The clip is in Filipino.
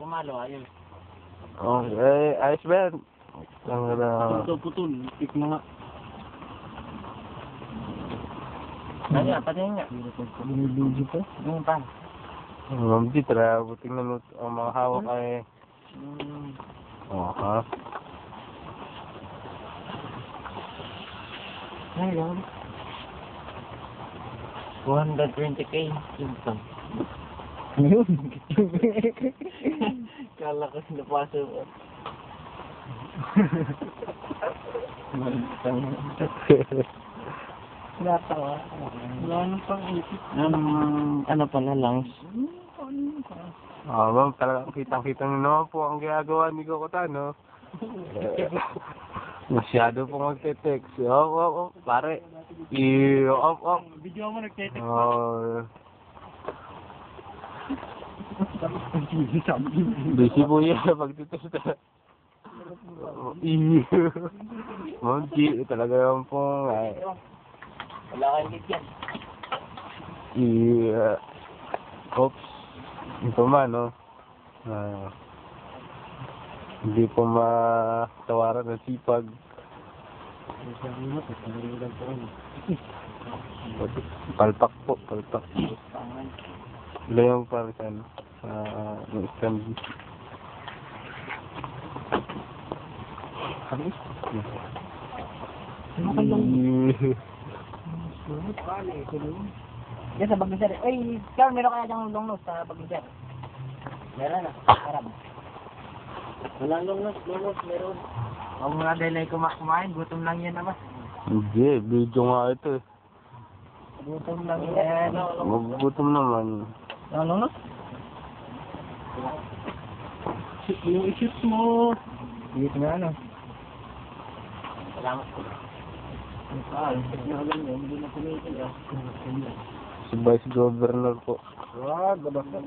pumalo, ayos. Oh, ayos ba yan? Putol. Pik na nga. Ano, patingin nga. Binibidyo pa? Yung pa. Ma'am G, tara, buting na ang mga hawak ay... Oh, ha? Ay, lang. 220k. Yung pa. Ano yun? Kala ko sinapasok ko. Natawa. Wala nang pang-isip. Ano pala lang? Ma'am, talagang kitang-kita nyo naman po ang ginagawa ni Kokotan, no? Masyado po magte-text. Pare. Off. Video mo nagte-text. Busy po yan pagtitext. Ma'am G, talaga naman po Wala kang lead yan. Oops. Ito man, no? Hindi po matawaran ng sipag. Palpak po, palpak. Layong para sa ano? Yung stand. Yan sa Bagniser. Ay, Carl, meron kaya diyang long nose sa Bagniser? Meron na, harap. Walang long nose, meron. Huwag mo na dahil ay kumain, gutom lang yan naman. Hindi, video nga ito eh. Gutom lang yan. Gutom naman. Long nose? Shoot mo yung isip mo. Dito nga ano. Salamat po. Hindi na kumitin ah. Si Vice Governor po. Wag, babakit.